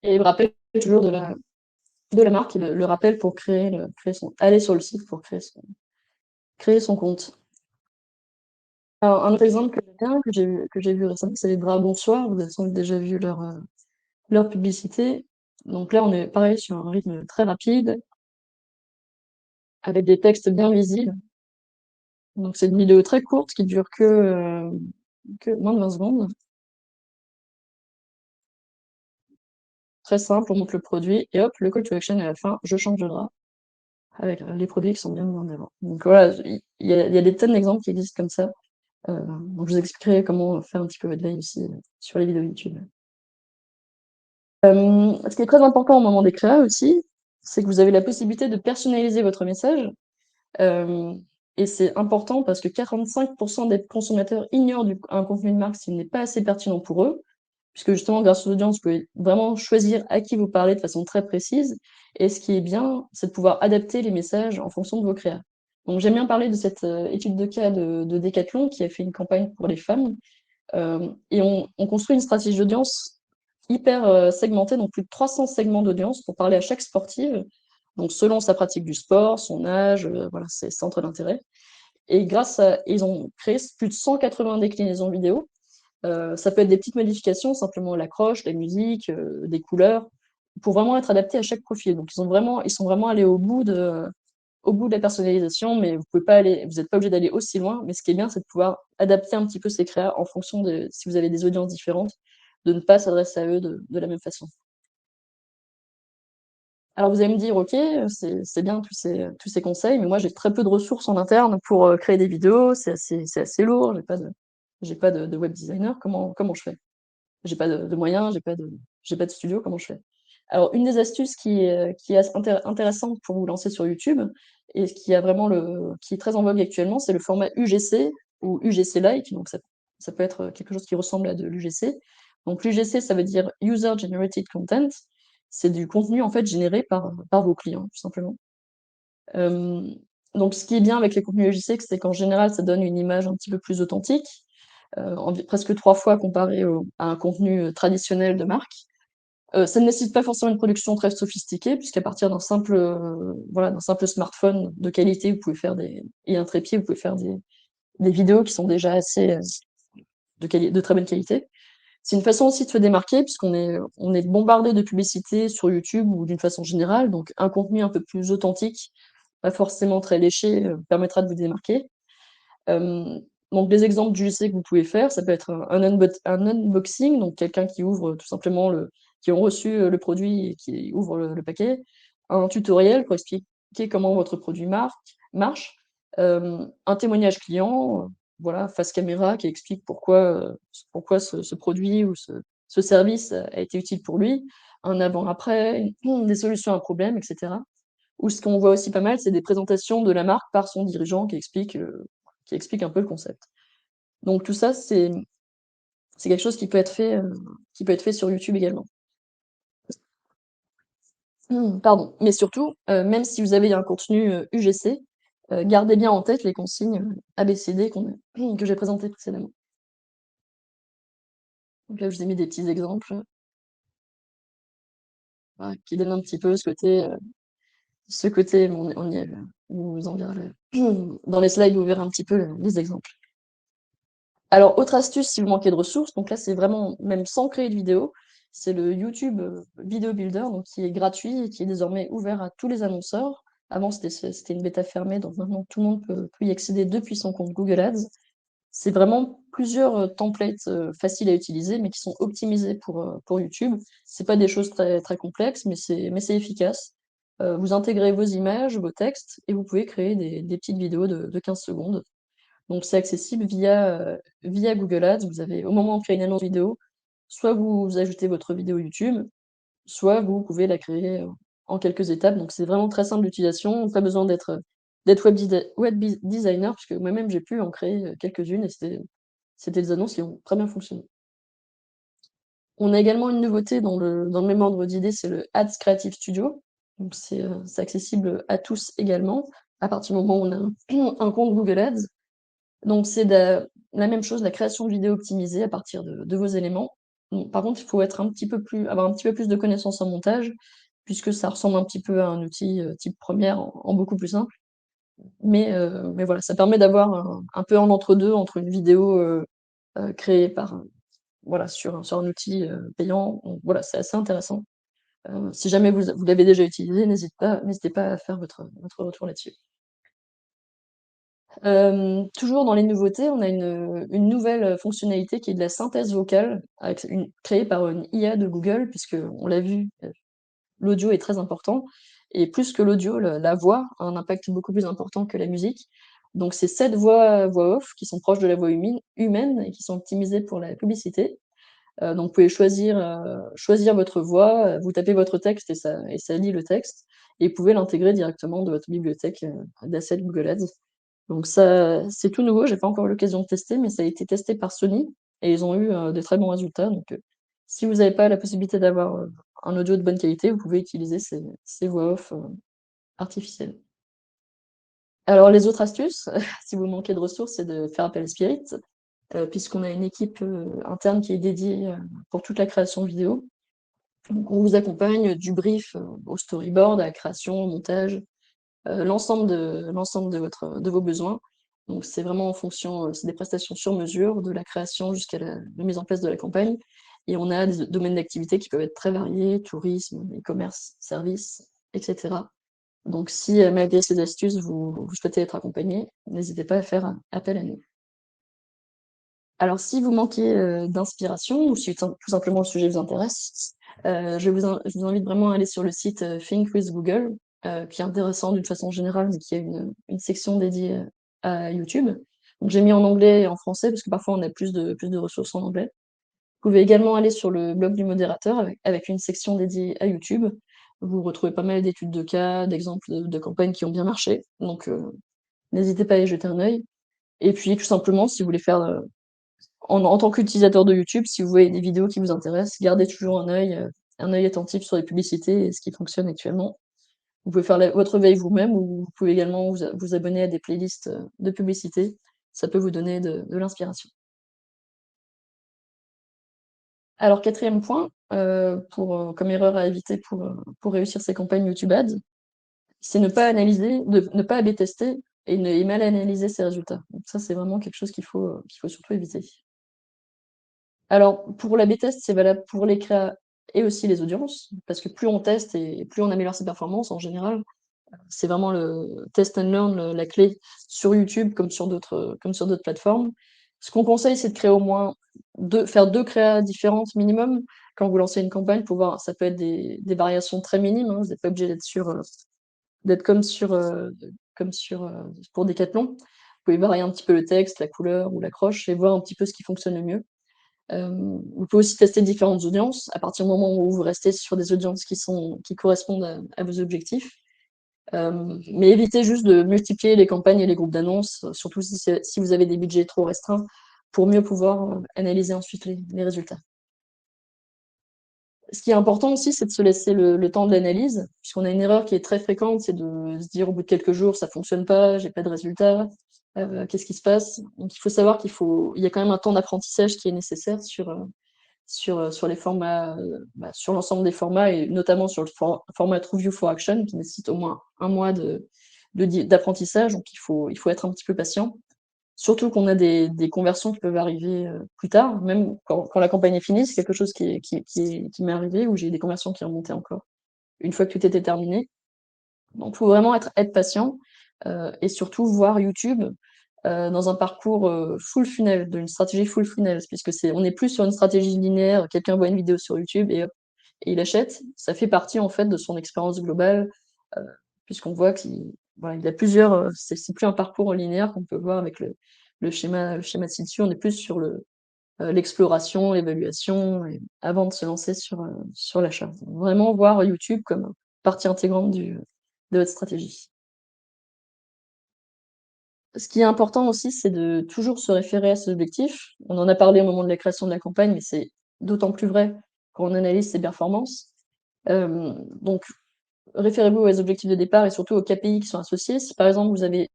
Et le rappel toujours de la marque, le rappel pour aller sur le site pour créer son compte. Alors, un autre exemple que j'ai bien, que j'ai vu récemment, c'est les Dragons Soir. Vous avez sans doute déjà vu leur publicité. Donc là, on est pareil sur un rythme très rapide, avec des textes bien visibles. Donc c'est une vidéo très courte qui dure que moins de 20 secondes. Très simple, on montre le produit et hop, le call to action à la fin, je change de drap, avec les produits qui sont bien mis en avant. Donc voilà, il y a des tonnes d'exemples qui existent comme ça. Donc je vous expliquerai comment faire un petit peu votre veille aussi, sur les vidéos YouTube. Ce qui est très important au moment des créas aussi, c'est que vous avez la possibilité de personnaliser votre message. Hem et c'est important parce que 45 des consommateurs ignorent un contenu de marque s'il n'est pas assez pertinent pour eux, puisque justement grâce aux audiences, vous pouvez vraiment choisir à qui vous parlez de façon très précise et ce qui est bien, c'est de pouvoir adapter les messages en fonction de vos créas. Donc j'aime bien parler de cette, étude de cas de Decathlon qui a fait une campagne pour les femmes. Et on construit une stratégie d'audience hyper, segmentée, donc plus de 300 segments d'audience pour parler à chaque sportive, donc selon sa pratique du sport, son âge, voilà, ses centres d'intérêt. Et grâce à ils ont créé plus de 180 déclinaisons vidéo. Ça peut être des petites modifications, simplement l'accroche, la musique, des couleurs, pour vraiment être adapté à chaque profil. Donc ils sont vraiment allés au bout de la personnalisation, mais vous n'êtes pas obligé d'aller aussi loin. Mais ce qui est bien, c'est de pouvoir adapter un petit peu ces créas en fonction de si vous avez des audiences différentes, de ne pas s'adresser à eux de la même façon. Alors vous allez me dire: «OK, c'est bien tous ces conseils, mais moi j'ai très peu de ressources en interne pour, créer des vidéos, c'est assez lourd, j'ai pas de web designer, comment je fais?» J'ai pas de moyens, j'ai pas de studio, comment je fais? Alors une des astuces qui est assez intéressante pour vous lancer sur YouTube et qui est très en vogue actuellement, c'est le format UGC ou UGC-like, donc ça peut être, quelque chose qui ressemble à de l'UGC. Donc l'UGC, ça veut dire User Generated Content. C'est du contenu, en fait, généré par vos clients, tout simplement. Hem, donc ce qui est bien avec les contenus UGC, c'est qu'en général, ça donne une image un petit peu plus authentique, presque 3 fois comparé à un contenu, traditionnel de marque. Ça ne nécessite pas forcément une production très sophistiquée puisqu'à partir d'un simple smartphone de qualité, vous pouvez faire des et un trépied, vous pouvez faire des vidéos qui sont déjà assez, de très bonne qualité. C'est une façon aussi de se démarquer puisqu'on est bombardé de publicités sur YouTube ou d'une façon générale, donc un contenu un peu plus authentique, pas forcément très léché, permettra de vous démarquer. Hem, donc des exemples d'UGC que vous pouvez faire, ça peut être un unboxing, donc quelqu'un qui ouvre tout simplement qui ont reçu, le produit et qui ouvre le paquet. Un tutoriel pour expliquer comment votre produit marche. Un témoignage client, voilà, face caméra qui explique pourquoi ce produit ou ce service a été utile pour lui. Un avant-après, des solutions à un problème et cetera. Ou ce qu'on voit aussi pas mal, c'est des présentations de la marque par son dirigeant qui explique un peu le concept. Donc tout ça, c'est quelque chose qui peut être fait sur YouTube également. Pardon. Mais surtout, même si vous avez un contenu, UGC, gardez bien en tête les consignes, ABCD que j'ai présentées précédemment. Donc là, je vous ai mis des petits exemples, voilà, qui donnent un petit peu ce côté, mais on y est, on vous enverra dans les slides, vous verrez un petit peu les exemples. Alors, autre astuce si vous manquez de ressources, donc là, c'est vraiment même sans créer de vidéo, c'est le YouTube, Video Builder, donc qui est gratuit et qui est désormais ouvert à tous les annonceurs. Avant, c'était une bêta fermée, donc maintenant tout le monde peut y accéder depuis son compte Google Ads. C'est vraiment plusieurs, templates, faciles à utiliser, mais qui sont optimisés pour YouTube. C'est pas des choses très très complexes, mais c'est efficace. Vous intégrez vos images, vos textes et vous pouvez créer des petites vidéos de 15 secondes. Donc c'est accessible via Google Ads. Vous avez au moment de créer une annonce vidéo, soit vous ajoutez votre vidéo YouTube, soit vous pouvez la créer, en quelques étapes. Donc c'est vraiment très simple d'utilisation, pas besoin d'être designer, puisque moi-même j'ai pu en créer, quelques-unes et c'était des annonces qui ont très bien fonctionné. On a également une nouveauté dans le même ordre d'idée, c'est le Ads Creative Studio. Donc c'est accessible à tous également, à partir du moment où on a un compte Google Ads. Donc c'est de la même chose, la création de vidéos optimisée à partir de vos éléments. Bon, par contre, il faut être avoir un petit peu plus de connaissances en montage, puisque ça ressemble un petit peu à un outil, type Premiere en beaucoup plus simple. Mais voilà, ça permet d'avoir un peu un entre-deux entre une vidéo, créée voilà, sur un outil, payant. Donc voilà, c'est assez intéressant. Si jamais vous l'avez déjà utilisé, n'hésitez pas à faire votre retour là-dessus. Toujours dans les nouveautés, on a une nouvelle, fonctionnalité qui est de la synthèse vocale créée par une IA de Google puisqu'on l'a vu, l'audio est très important et plus que l'audio, la voix a un impact beaucoup plus important que la musique. Donc c'est 7 voix off qui sont proches de la voix humaine et qui sont optimisées pour la publicité. Donc vous pouvez choisir votre voix, vous tapez votre texte et ça lit le texte et vous pouvez l'intégrer directement de votre bibliothèque, d'assets Google Ads. Donc ça, c'est tout nouveau, j'ai pas encore eu l'occasion de tester, mais ça a été testé par Sony et ils ont eu, de très bons résultats. Donc si vous avez pas la possibilité d'avoir, un audio de bonne qualité, vous pouvez utiliser ces voix off, artificielles. Alors les autres astuces, si vous manquez de ressources, c'est de faire appel à Spirit, puisqu'on a une équipe, interne qui est dédiée, pour toute la création vidéo. Donc on vous accompagne du brief, au storyboard, à la création, au montage, l'ensemble de vos besoins. Donc c'est vraiment en fonction, c'est des prestations sur mesure, de la création jusqu'à la mise en place de la campagne et on a des domaines d'activité qui peuvent être très variés: tourisme, e-commerce, services et cetera. Donc si, malgré ces astuces, vous souhaitez être accompagné, n'hésitez pas à faire appel à nous. Alors si vous manquez, d'inspiration ou si tout simplement le sujet vous intéresse, je vous invite vraiment à aller sur le site, Think with Google, qui est intéressant d'une façon générale, mais qui a une section dédiée, à YouTube. Donc j'ai mis en anglais et en français parce que parfois on a plus de ressources en anglais. Vous pouvez également aller sur le blog du modérateur avec une section dédiée à YouTube. Vous retrouvez pas mal d'études de cas, d'exemples de campagnes qui ont bien marché, donc n'hésitez pas à y jeter un œil et puis tout simplement si vous voulez faire, en tant qu'utilisateur de YouTube, si vous voyez des vidéos qui vous intéressent, gardez toujours un œil attentif sur les publicités et ce qui fonctionne actuellement. Vous pouvez faire votre veille vous-même ou vous pouvez également vous abonner à des playlists de publicités. Ça peut vous donner de l'inspiration. Alors, quatrième point, comme erreur à éviter pour réussir ces campagnes YouTube Ads, c'est ne pas A/B tester et mal analyser ses résultats. Donc ça, c'est vraiment quelque chose qu'il faut surtout éviter. Alors, pour l'A/B test, c'est valable pour les créas et aussi les audiences, parce que plus on teste et plus on améliore ses performances en général. C'est vraiment le test and learn, la clé sur YouTube comme sur d'autres plateformes. Ce qu'on conseille, c'est de créer au moins faire 2 créas différentes minimum quand vous lancez une campagne pour voir ça peut être des variations très minimes, hein, vous n'êtes pas obligé d'être comme sur, pour Decathlon. Vous pouvez varier un petit peu le texte, la couleur ou l'accroche et voir un petit peu ce qui fonctionne le mieux. Vous pouvez aussi tester différentes audiences à partir du moment où vous restez sur des audiences qui correspondent à vos objectifs. Mais évitez juste de multiplier les campagnes et les groupes d'annonces, surtout si vous avez des budgets trop restreints, pour mieux pouvoir, analyser ensuite les résultats. Ce qui est important aussi, c'est de se laisser le temps de l'analyse, puisqu'on a une erreur qui est très fréquente, c'est de se dire au bout de quelques jours: «Ça fonctionne pas, j'ai pas de résultat, qu'est-ce qui se passe?» Donc il faut savoir il y a quand même un temps d'apprentissage qui est nécessaire sur les formats, sur l'ensemble des formats et notamment sur le format TrueView for Action qui nécessite au moins un mois d'apprentissage, donc il faut être un petit peu patient. Surtout qu'on a des conversions qui peuvent arriver, plus tard, même quand la campagne est finie, c'est quelque chose qui m'est arrivé où j'ai eu des conversions qui remontaient encore, une fois que tout était terminé. Donc faut vraiment être patient, et surtout voir YouTube, dans un parcours, full funnel, d'une stratégie full funnel, puisque on n'est plus sur une stratégie linéaire, quelqu'un voit une vidéo sur YouTube et hop et il achète. Ça fait partie en fait de son expérience globale, heu, puisqu'on voit il a plusieurs, c'est plus un parcours linéaire qu'on peut voir avec le schéma ci-dessus. On est plus sur l'exploration, l'évaluation et avant de se lancer sur l'achat. Vraiment voir YouTube comme partie intégrante de votre stratégie. Ce qui est important aussi, c'est de toujours se référer à ses objectifs. On en a parlé au moment de la création de la campagne, mais c'est d'autant plus vrai quand on analyse ses performances. Donc référez-vous aux objectifs de départ et surtout aux KPI qui sont associés. Si par exemple vous avez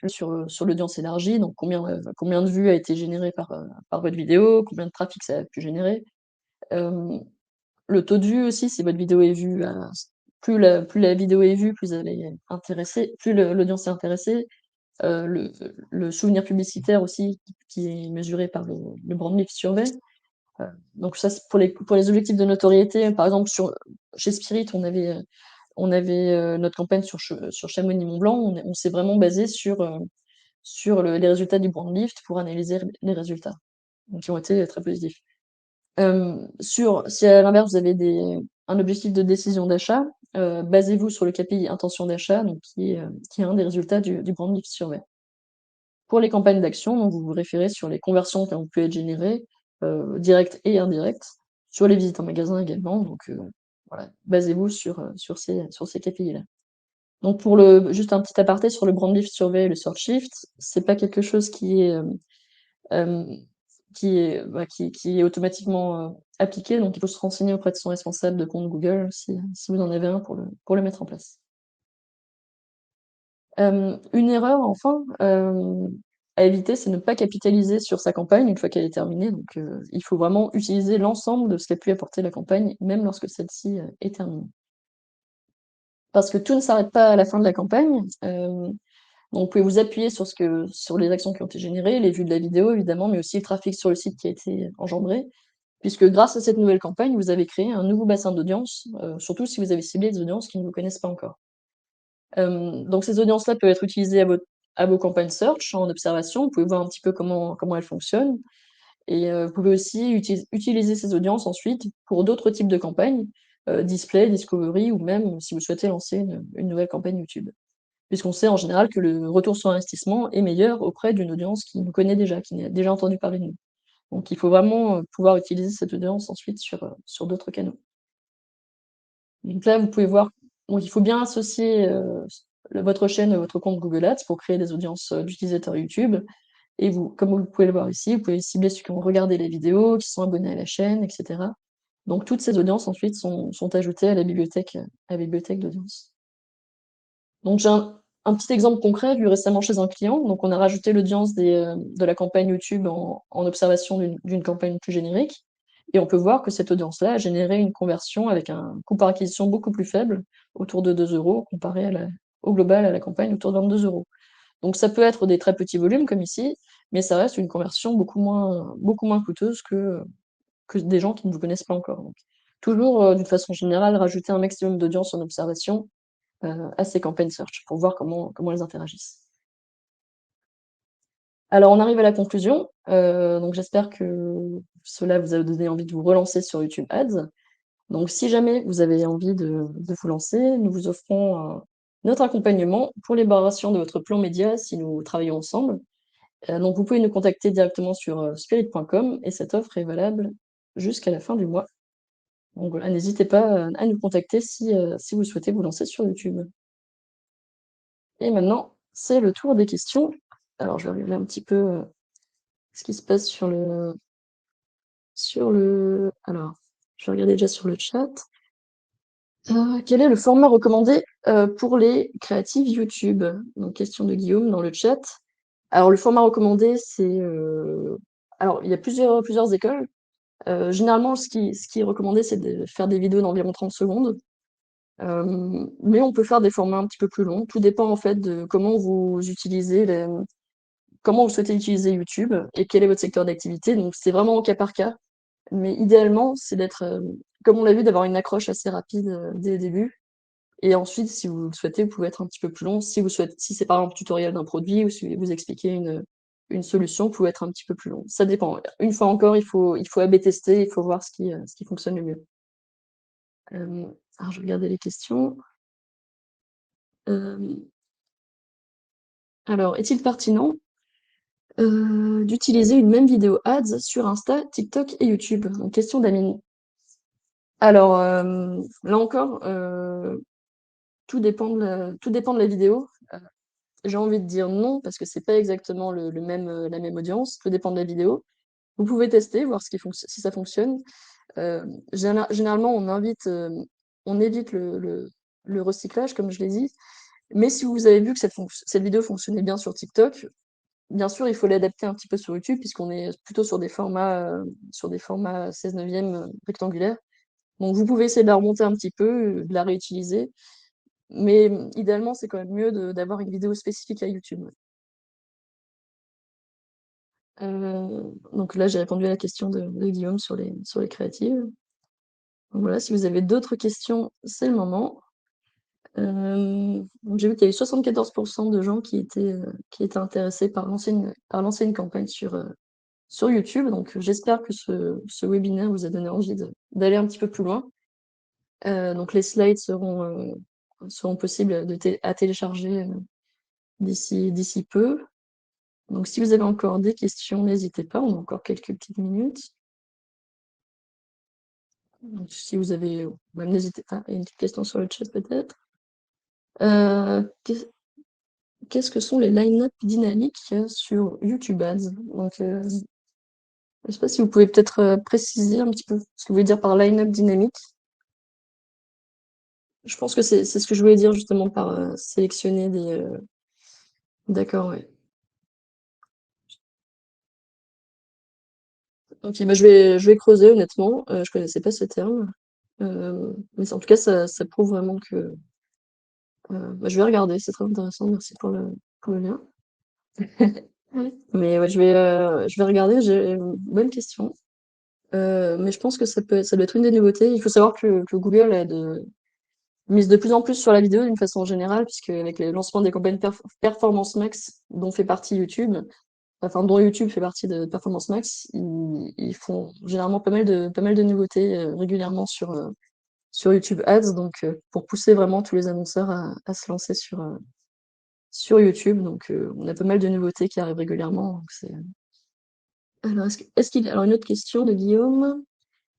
sur l'audience élargie, donc combien de vues a été généré par votre vidéo, combien de trafic ça a pu générer. Hem, le taux de vue aussi, si votre vidéo est vue à plus la vidéo est vue, plus elle est intéressée, plus l'audience est intéressée. Le souvenir publicitaire aussi qui est mesuré par le brand mix survey. Heu, donc ça, c'est pour les objectifs de notoriété. Par exemple, chez Spirit, notre campagne sur Chamonix-Mont-Blanc. On s'est vraiment basé sur les résultats du brand lift pour analyser les résultats, donc qui ont été très positifs. Si à l'inverse, vous avez un objectif de décision d'achat, basez-vous sur le KPI intention d'achat, donc qui est un des résultats du Brand Lift Survey. Pour les campagnes d'action, donc vous vous référez sur les conversions qui ont pu être générées, directes et indirectes, sur les visites en magasin également, donc voilà, basez-vous sur ces KPI-là. Donc juste un petit aparté sur le Brand Lift Survey et le Search Shift, c'est pas quelque chose hem, qui est automatiquement, appliqué, donc il faut se renseigner auprès de son responsable de compte Google si vous en avez un pour le mettre en place. Une erreur enfin, à éviter, c'est ne pas capitaliser sur sa campagne une fois qu'elle est terminée, donc il faut vraiment utiliser l'ensemble de ce qu'a pu apporter la campagne, même lorsque celle-ci, est terminée. Parce que tout ne s'arrête pas à la fin de la campagne, donc vous pouvez vous appuyer sur les actions qui ont été générées, les vues de la vidéo évidemment, mais aussi le trafic sur le site qui a été engendré, puisque grâce à cette nouvelle campagne, vous avez créé un nouveau bassin d'audience, surtout si vous avez ciblé des audiences qui ne vous connaissent pas encore. Donc ces audiences-là peuvent être utilisées à vos campagnes search en observation. Vous pouvez voir un petit peu comment elles fonctionnent et vous pouvez aussi utiliser ces audiences ensuite pour d'autres types de campagnes, display, discovery ou même si vous souhaitez lancer une nouvelle campagne YouTube. Puisqu'on sait en général que le retour sur investissement est meilleur auprès d'une audience qui nous connaît déjà, qui a déjà entendu parler de nous. Donc il faut vraiment, pouvoir utiliser cette audience ensuite sur d'autres canaux. Donc là, vous pouvez voir, donc il faut bien associer, votre chaîne à votre compte Google Ads pour créer des audiences, d'utilisateurs YouTube et comme vous pouvez le voir ici, vous pouvez cibler ceux qui ont regardé les vidéos, qui sont abonnés à la chaîne et cetera. Donc toutes ces audiences ensuite sont ajoutées à la bibliothèque d'audience. Donc j'ai un petit exemple concret vu récemment chez un client. Donc on a rajouté l'audience de la campagne YouTube en observation d'une campagne plus générique et on peut voir que cette audience-là a généré une conversion avec un coût par acquisition beaucoup plus faible, autour de 2 € comparé au global à la campagne autour de 22 €. Donc ça peut être des très petits volumes comme ici, mais ça reste une conversion beaucoup moins coûteuse que des gens qui ne vous connaissent pas encore. Donc toujours, d'une façon générale, rajouter un maximum d'audience en observation à ces campagnes search pour voir comment elles interagissent. Alors on arrive à la conclusion, donc j'espère que cela vous a donné envie de vous relancer sur YouTube Ads. Donc si jamais vous avez envie de vous lancer, nous vous offrons notre accompagnement pour l'élaboration de votre plan média si nous travaillons ensemble. Donc vous pouvez nous contacter directement sur, spirit.com et cette offre est valable jusqu'à la fin du mois. Donc voilà, n'hésitez pas, à nous contacter si vous souhaitez vous lancer sur YouTube. Et maintenant, c'est le tour des questions. Alors, je vais regarder un petit peu, ce qui se passe alors, je vais regarder déjà sur le chat. Quel est le format recommandé, pour les créatives YouTube? Donc question de Guillaume dans le chat. Alors le format recommandé, alors il y a plusieurs écoles. Généralement, ce qui est recommandé, c'est de faire des vidéos d'environ 30 secondes. Mais on peut faire des formats un petit peu plus longs. Tout dépend en fait de comment vous souhaitez utiliser YouTube et quel est votre secteur d'activité. Donc c'est vraiment au cas par cas. Mais idéalement, c'est d'être, comme on l'a vu, d'avoir une accroche assez rapide, dès le début. Et ensuite, si vous le souhaitez, vous pouvez être un petit peu plus long. Si c'est par exemple un tutoriel d'un produit ou si vous expliquez une solution, vous pouvez être un petit peu plus long. Ça dépend. Une fois encore, il faut A/B tester, il faut voir ce qui fonctionne le mieux. Alors je vais regarder les questions. Hem, alors, est-il pertinent d'utiliser une même vidéo ads sur Insta, TikTok et YouTube? Donc question d'Amine. Alors, là encore, tout dépend de la vidéo. J'ai envie de dire non, parce que c'est pas exactement la même audience. Tout dépend de la vidéo. Vous pouvez tester, voir si ça fonctionne. Généralement, on évite le recyclage, comme je l'ai dit. Mais si vous avez vu que cette vidéo fonctionnait bien sur TikTok, bien sûr, il faut l'adapter un petit peu sur YouTube puisqu'on est plutôt sur des formats 16/9 rectangulaires. Donc vous pouvez essayer de la remonter un petit peu, de la réutiliser, mais idéalement, c'est quand même mieux d'avoir une vidéo spécifique à YouTube, ouais. Donc là, j'ai répondu à la question de Guillaume sur les créatives. Donc voilà, si vous avez d'autres questions, c'est le moment. Donc j'ai vu qu'il y avait 74 de gens qui étaient intéressés par lancer une campagne sur YouTube. Donc j'espère que ce webinaire vous a donné envie d'aller un petit peu plus loin. Donc les slides seront possibles à télécharger d'ici peu. Donc si vous avez encore des questions, n'hésitez pas, on a encore quelques petites minutes. Donc, si vous avez, même n'hésitez pas, il y a une petite question sur le chat peut-être. Qu'est-ce que sont les line-up dynamiques sur YouTube Ads? Donc, je sais pas si vous pouvez peut-être préciser un petit peu ce que vous voulez dire par line-up dynamique. Je pense que c'est ce que je voulais dire justement par sélectionner des. D'accord, ouais. Ok, bah je vais creuser honnêtement. Je connaissais pas ce terme. Mais en tout cas, ça prouve vraiment que. Bah, je vais regarder, c'est très intéressant. Merci pour le lien. Ouais. Mais ouais, je vais regarder. J'ai une bonne question. Mais je pense que ça doit être une des nouveautés. Il faut savoir que Google mise de plus en plus sur la vidéo d'une façon générale, puisque avec le lancement des campagnes Performance Max, dont fait partie YouTube, enfin dont YouTube fait partie de Performance Max, ils font généralement pas mal de nouveautés régulièrement sur YouTube Ads, donc pour pousser vraiment tous les annonceurs à se lancer sur YouTube. Donc on a pas mal de nouveautés qui arrivent régulièrement. Donc alors, alors une autre question de Guillaume.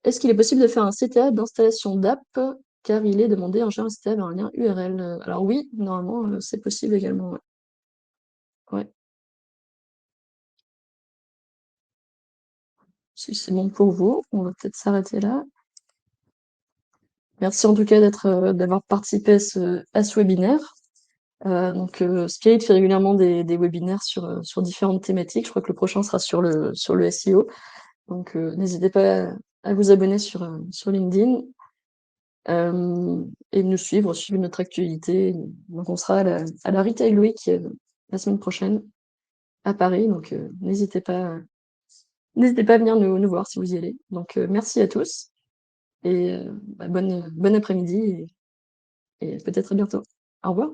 Est-ce qu'il est possible de faire un CTA d'installation d'app car il est demandé en général un CTA vers un lien URL? Alors oui, normalement, c'est possible également. Ouais. Ouais. Si c'est bon pour vous, on va peut-être s'arrêter là. Merci en tout cas d'avoir participé à ce webinaire. Donc Spirit fait régulièrement des webinaires sur différentes thématiques. Je crois que le prochain sera sur le SEO. Donc n'hésitez pas à vous abonner sur LinkedIn. Et nous suivre notre actualité. Donc on sera à la Retail Week la semaine prochaine à Paris. Donc n'hésitez pas à venir nous voir si vous y allez. Donc merci à tous et bon après-midi et peut-être à bientôt. Au revoir.